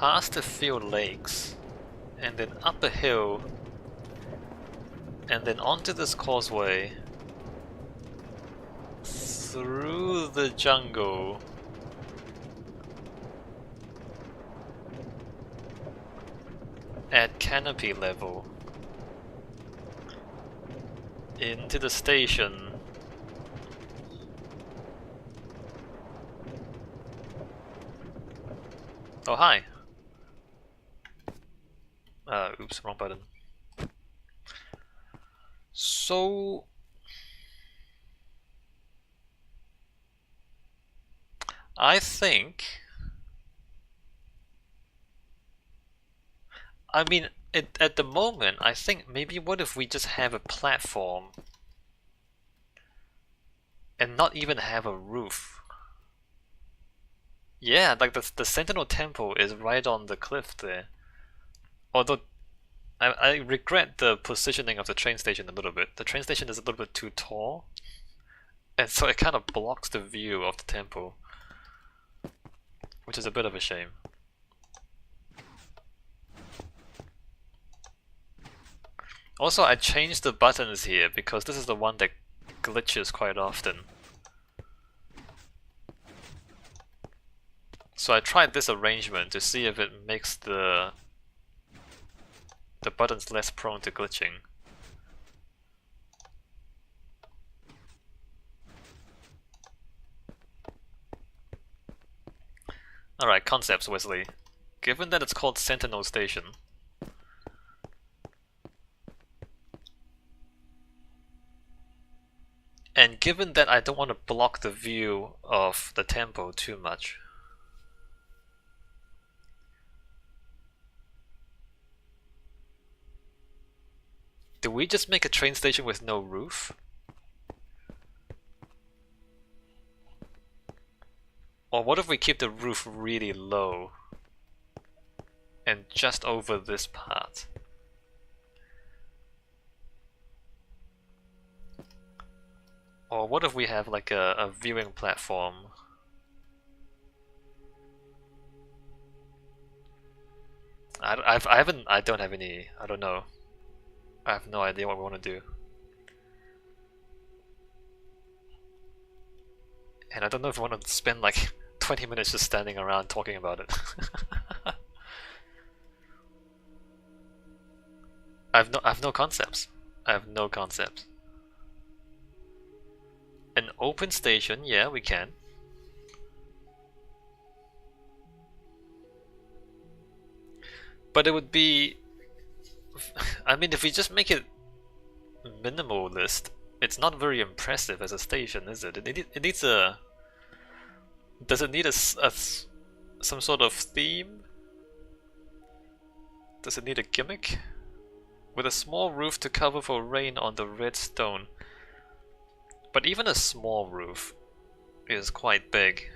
past a few lakes, and then up a hill, and then onto this causeway, through the jungle, at canopy level, into the station. Oh, hi. Oops, wrong button. So... I think... I mean, at the moment, I think maybe what if we just have a platform and not even have a roof? Yeah, like the Sentinel Temple is right on the cliff there. Although, I regret the positioning of the train station a little bit. The train station is a little bit too tall, and so it kind of blocks the view of the temple, which is a bit of a shame. Also, I changed the buttons here because this is the one that glitches quite often. So I tried this arrangement to see if it makes the buttons less prone to glitching. Alright, concepts, Wesley. Given that it's called Sentinel Station, and given that I don't want to block the view of the temple too much, do we just make a train station with no roof? Or what if we keep the roof really low and just over this part? Or what if we have like a viewing platform? I don't have any, I don't know. I have no idea what we want to do. And I don't know if I want to spend like 20 minutes just standing around talking about it. I have no concepts. I have no concepts. An open station, yeah, we can. But it would be... I mean, if we just make it minimalist, it's not very impressive as a station, is it? It needs a... Does it need some sort of theme? Does it need a gimmick? With a small roof to cover for rain on the red stone. But even a small roof is quite big.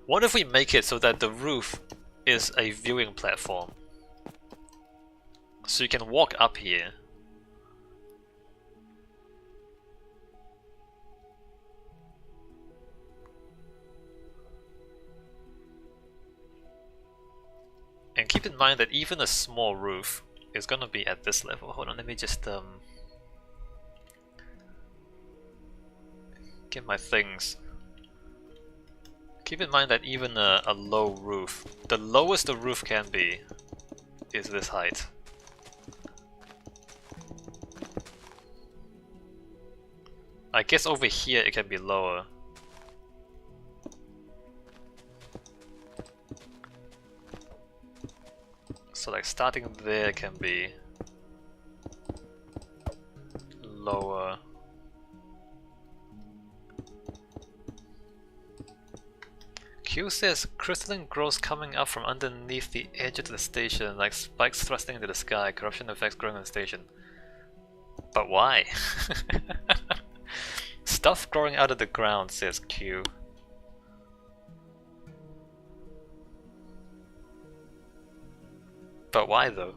What if we make it so that the roof is a viewing platform? So you can walk up here. And keep in mind that even a small roof is gonna be at this level. Hold on, let me just get my things. Keep in mind that even a low roof, the lowest the roof can be is this height. I guess over here it can be lower. So like starting there can be lower. Q says crystalline growth coming up from underneath the edge of the station, like spikes thrusting into the sky, corruption effects growing on the station. But why? Stuff growing out of the ground, says Q. But why though?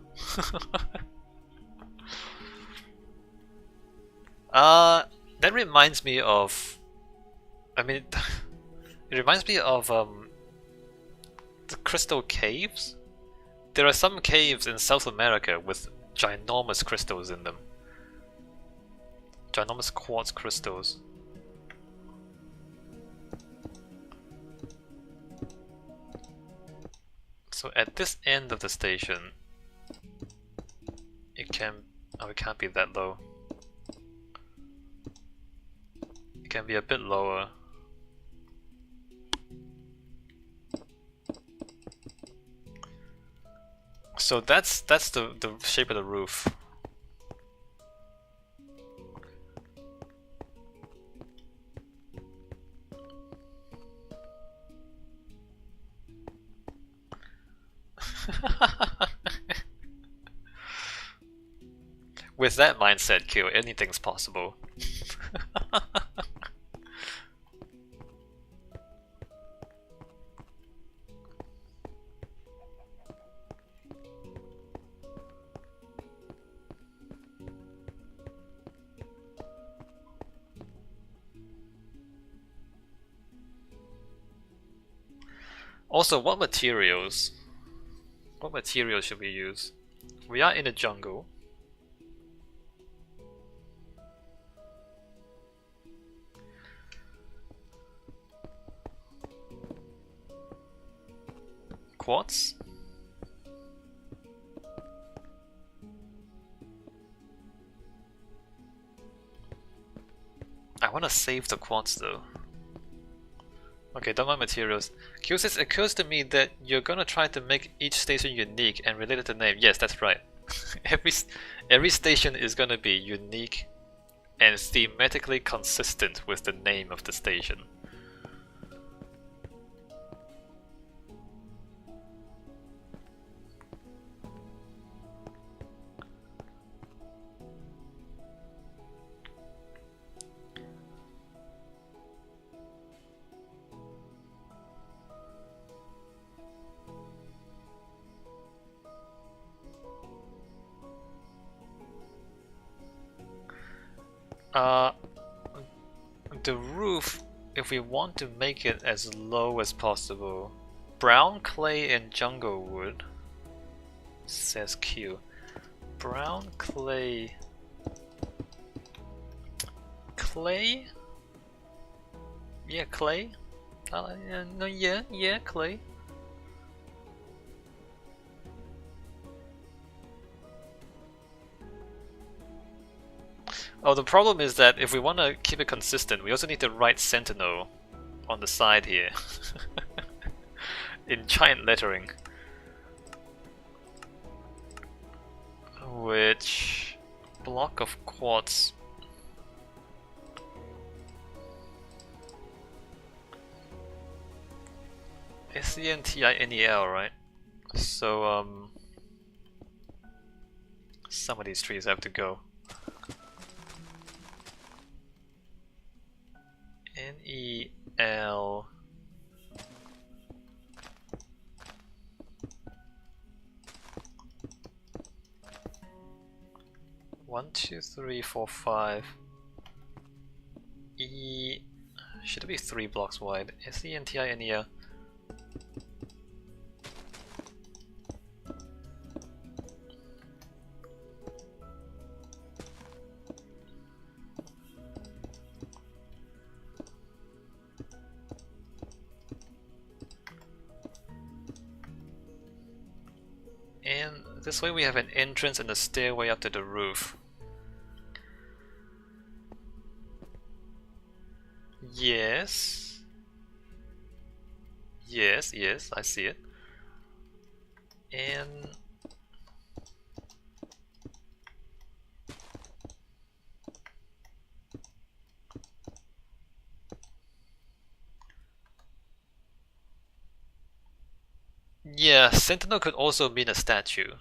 That reminds me of. I mean, it reminds me of the crystal caves. There are some caves in South America with ginormous crystals in them. Ginormous quartz crystals. So at this end of the station, it can... oh, it can't be that low. It can be a bit lower. So that's the shape of the roof. With that mindset, Q, anything's possible. Also, what materials? What materials should we use? We are in a jungle. Quartz? I want to save the quartz though. Okay, don't mind materials. Q says, it occurs to me that you're gonna try to make each station unique and related to name. Yes, that's right. every station is gonna be unique and thematically consistent with the name of the station. The roof, if we want to make it as low as possible, brown clay and jungle wood, says Q. Brown clay... clay? Yeah, clay? No, yeah, clay. Oh, the problem is that if we want to keep it consistent, we also need to write Sentinel on the side here. In giant lettering. Which... block of quartz... Sentinel, right? So, some of these trees have to go. N-E-L... 1, 2, 3, 4, 5. E... should it be 3 blocks wide? Sentinel. And this way we have an entrance and a stairway up to the roof. Yes. Yes, I see it. And... yeah, Sentinel could also mean a statue.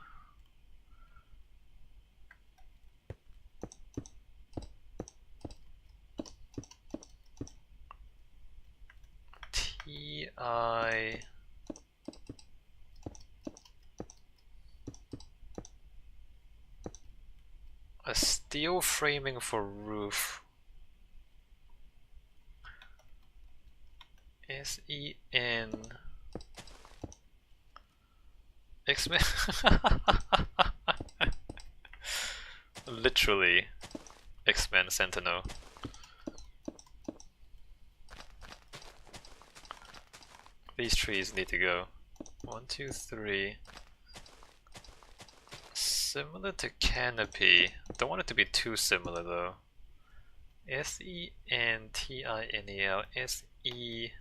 T-I... A steel framing for roof. SEN X-Men. Literally X-Men Sentinel. These trees need to go. 1, 2, 3. Similar to canopy. Don't want it to be too similar though. Sentinel. SE.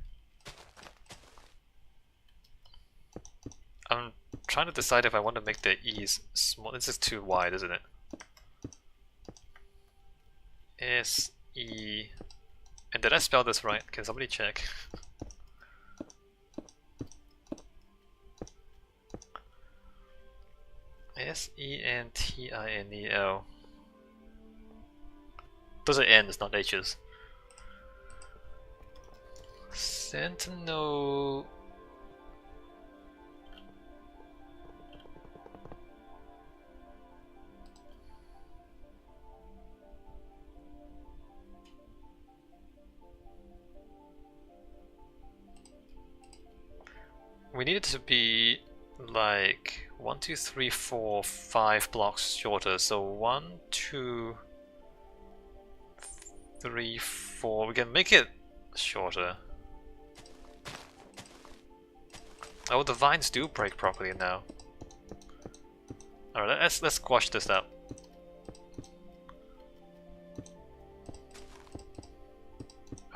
I'm trying to decide if I want to make the E's small. This is too wide, isn't it? SE. And did I spell this right? Can somebody check? Sentinel. Those are N's, not H's. Sentinel. We need it to be like 1, 2, 3, 4, 5 blocks shorter. So 1, 2, 3, 4. We can make it shorter. Oh, the vines do break properly now. Alright, let's squash this up.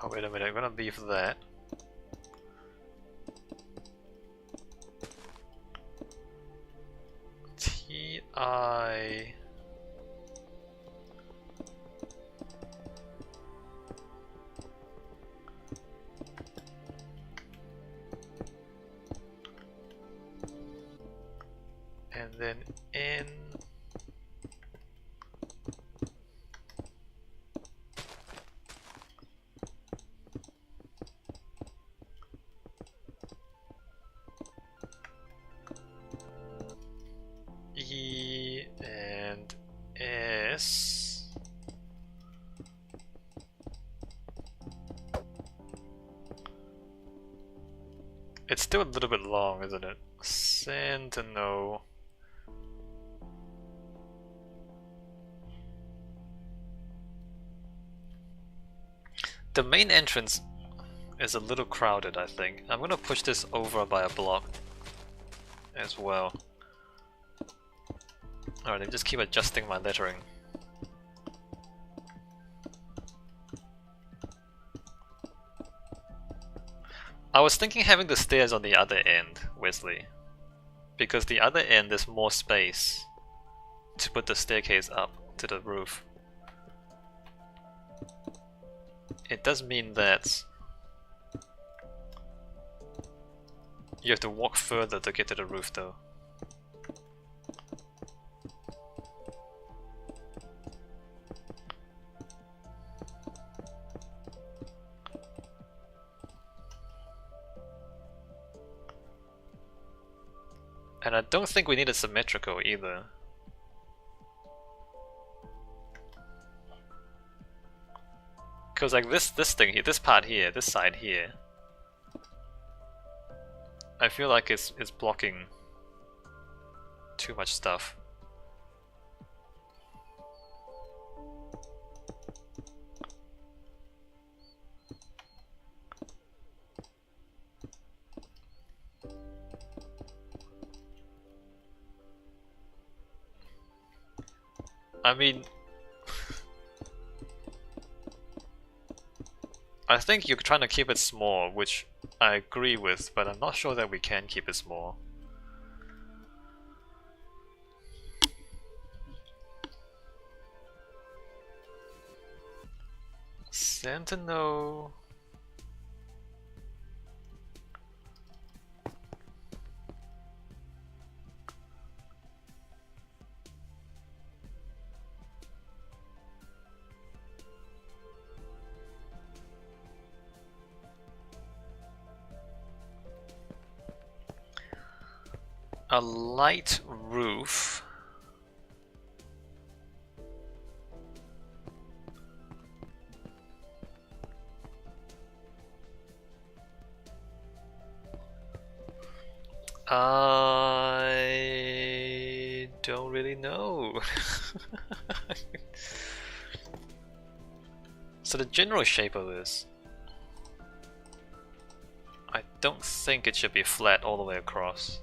Oh wait a minute, I'm gonna leave that. TI. And then N. E and S. It's still a little bit long, isn't it? Sentinel. The main entrance is a little crowded, I think. I'm gonna push this over by a block as well. Alright, let me just keep adjusting my lettering. I was thinking having the stairs on the other end, Wesley. Because the other end there's more space to put the staircase up to the roof. It does mean that you have to walk further to get to the roof though. And I don't think we need it symmetrical either. Because like this thing here, this part here, this side here, I feel like it's blocking too much stuff. I mean, I think you're trying to keep it small, which I agree with, but I'm not sure that we can keep it small. Sentinel. A light roof. I don't really know. So the general shape of this, I don't think it should be flat all the way across.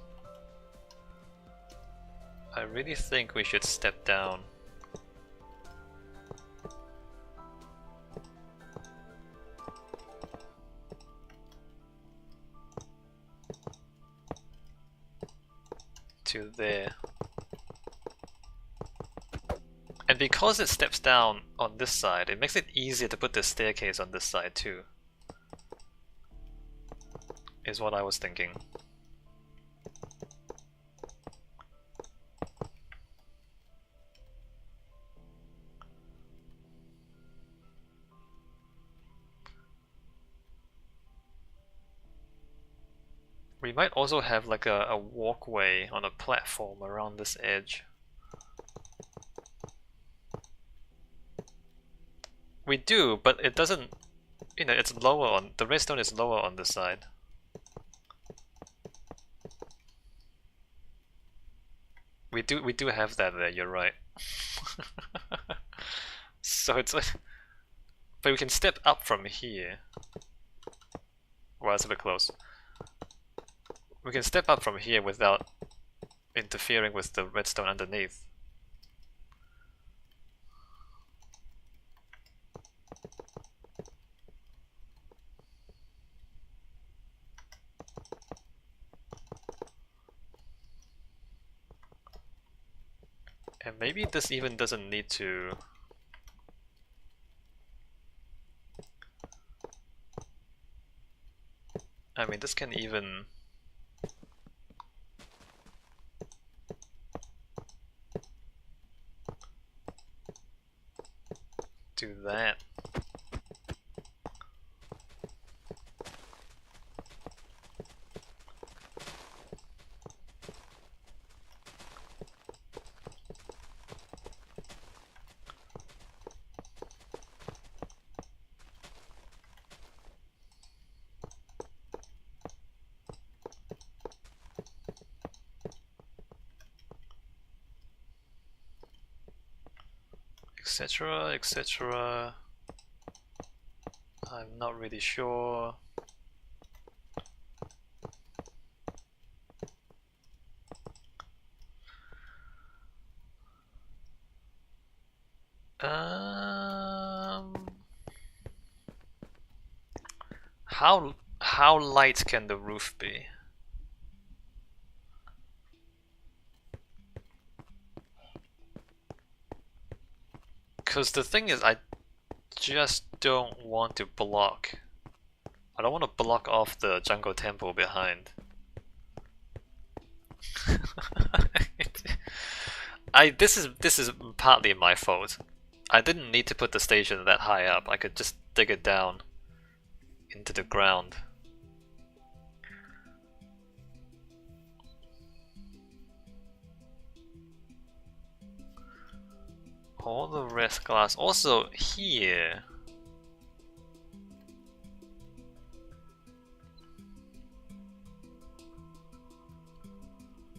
I really think we should step down. To there. And because it steps down on this side, it makes it easier to put the staircase on this side too. Is what I was thinking. We might also have like a walkway on a platform around this edge. We do, but it doesn't, you know, it's lower on, the redstone is lower on this side. We do have that there, you're right. So it's like, but we can step up from here. Well, it's a bit close. We can step up from here without interfering with the redstone underneath. And maybe this even doesn't need to... I mean, this can even... do that. Etc, etc. I'm not really sure. How light can the roof be? Because the thing is, I just don't want to block. I don't want to block off the jungle temple behind. This is partly my fault. I didn't need to put the station that high up. I could just dig it down into the ground. All the rest glass. Also here.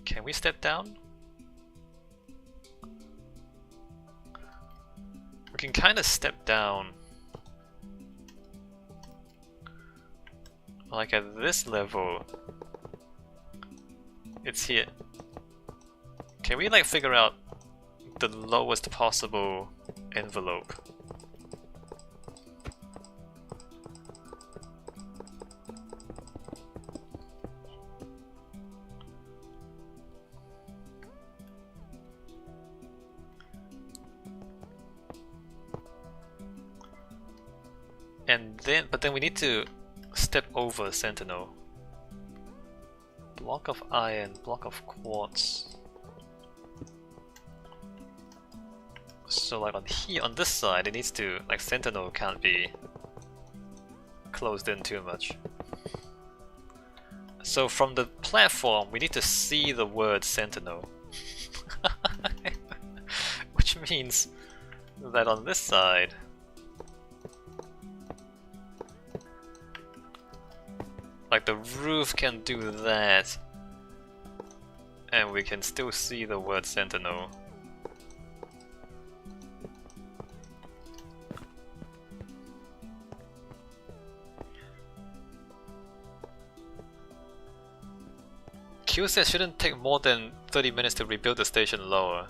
Can we step down? We can kind of step down. Like at this level. It's here. Can we like figure out the lowest possible envelope? And then, but then we need to step over Sentinel. Block of iron, block of quartz. So like on here, on this side, it needs to, like Sentinel can't be closed in too much. So from the platform, we need to see the word Sentinel. Which means that on this side, like the roof can do that, And we can still see the word Sentinel. Q says shouldn't take more than 30 minutes to rebuild the station lower.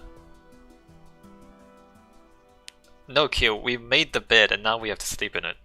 No, Q, we made the bed and now we have to sleep in it.